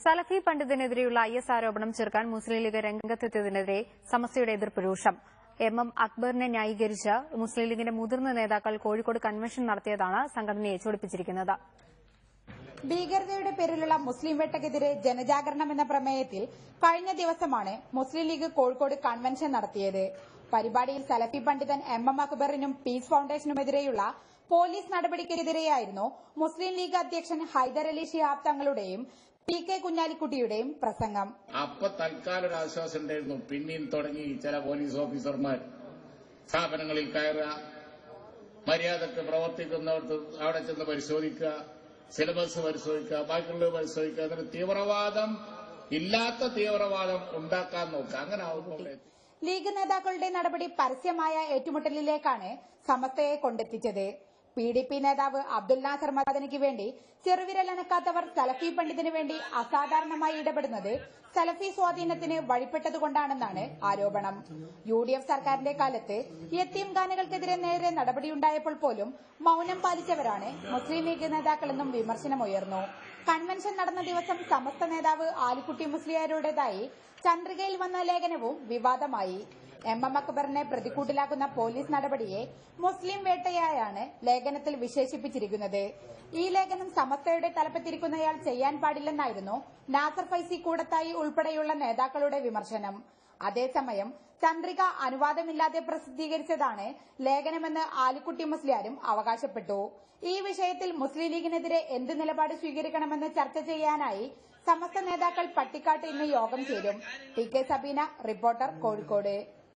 സലഫി പണ്ഡിതനെതിരെയുള്ള IS ആരോപണം ചെറുക്കാൻ മുസ്ലിം league രംഗത്തെത്തിയതിനെതിരെ സമസ്തയുടെ എതിർപ്പ് രൂക്ഷം. MM അക്ബറിനെ ന്യായീകരിച്ച് മുസ്ലിം ലീഗിന്റെ മുതിർന്ന നേതാക്കൾ കോഴിക്കോട് കൺവെൻഷൻ നടത്തിയതാണ് സംഘടനയെ ചൊടിപ്പിച്ചിരിക്കുന്നത്. ഭീകരതയുടെ പേരിലുള്ള മുസ്ലിം വേട്ടയ്ക്കെതിരെ ജനജാഗരണം എന്ന പ്രമേയത്തിൽ കഴിഞ്ഞ ദിവസമാണ് മുസ്ലിം ലീഗ് കോഴിക്കോട് കൺവെൻഷൻ നടത്തിയത്. പരിപാടിയിൽ സലഫി പണ്ഡിതൻ MM അക്ബറിനും പീസ് ഫൌണ്ടേഷനുമെതിരെയുള്ള പോലീസ് നടപടിക്കെതിരെയായിരുന്നു മുസ്ലിം ലീഗ് അധ്യക്ഷൻ ഹൈദരലി ശിഹാബ് തങ്ങളുടെയും PK കുഞ്ഞാലിക്കുട്ടിയുടെയും പ്രസംഗം. അപ്പൊ തൽക്കാലം ഒരു ആശ്വാസം ഉണ്ടായിരുന്നു. പിന്നെയും തുടങ്ങി ചില പോലീസ് ഓഫീസർമാർ സ്ഥാപനങ്ങളിൽ കയറുക, മര്യാദക്ക് പ്രവർത്തിക്കുന്നവർക്ക് അവിടെ ചെന്ന് പരിശോധിക്കുക, സിലബസ് പരിശോധിക്കുക, ബാക്കിയുള്ളത് പരിശോധിക്കുക. അങ്ങനെ തീവ്രവാദം ഇല്ലാത്ത തീവ്രവാദം ഉണ്ടാക്കാൻ നോക്കുക. അങ്ങനെ ആവുമ്പോൾ ലീഗ് നേതാക്കളുടെ നടപടി പരസ്യമായ ഏറ്റുമുട്ടലിലേക്കാണ് സമസ്തയെ കൊണ്ടെത്തിച്ചത്. PDP നേതാവ് അബ്ദുൽ നാസർ മദനിക്ക് വേണ്ടി ചെറുവിരലനക്കാത്തവർ സലഫി പണ്ഡിതിന് വേണ്ടി അസാധാരണമായി ഇടപെടുന്നത് സലഫി സ്വാധീനത്തിന് വഴിപ്പെട്ടതുകൊണ്ടാണെന്നാണ് ആരോപണം. UDF സർക്കാരിന്റെ കാലത്ത് യത്തീംഖാനകൾക്കെതിരെ നേരെ നടപടിയുണ്ടായപ്പോൾ പോലും മൌനം പാലിച്ചവരാണ് മുസ്ലിം ലീഗ് നേതാക്കളെന്നും വിമർശനമുയർന്നു. കൺവെൻഷൻ നടന്ന ദിവസം സമസ്ത നേതാവ് ആലിക്കുട്ടി മുസ്ലിയാരുടേതായി ചന്ദ്രികയിൽ വന്ന ലേഖനവും വിവാദമായി. MM അക്ബറിനെ പ്രതിക്കൂട്ടിലാക്കുന്ന പോലീസ് നടപടിയെ മുസ്ലിം വേട്ടയായാണ് ലേഖനത്തിൽ വിശേഷിപ്പിച്ചിരിക്കുന്നത്. ഈ ലേഖനം സമസ്തയുടെ തലപ്പത്തിരിക്കുന്നയാൾ ചെയ്യാൻ പാടില്ലെന്നായിരുന്നു നാസർ ഫൈസി കൂടത്തായി ഉൾപ്പെടെയുള്ള നേതാക്കളുടെ വിമർശനം. അതേസമയം ചന്ദ്രിക അനുവാദമില്ലാതെ പ്രസിദ്ധീകരിച്ചതാണ് ലേഖനമെന്ന് ആലിക്കുട്ടി മുസ്ലിയാരും അവകാശപ്പെട്ടു. ഈ വിഷയത്തിൽ മുസ്ലിം ലീഗിനെതിരെ എന്ത് നിലപാട് സ്വീകരിക്കണമെന്ന് ചർച്ച ചെയ്യാനായി സമസ്ത നേതാക്കൾ പട്ടിക്കാട്ട് ഇന്ന് യോഗം ചേരും. TK Sabeena, reporter, Kozhikode.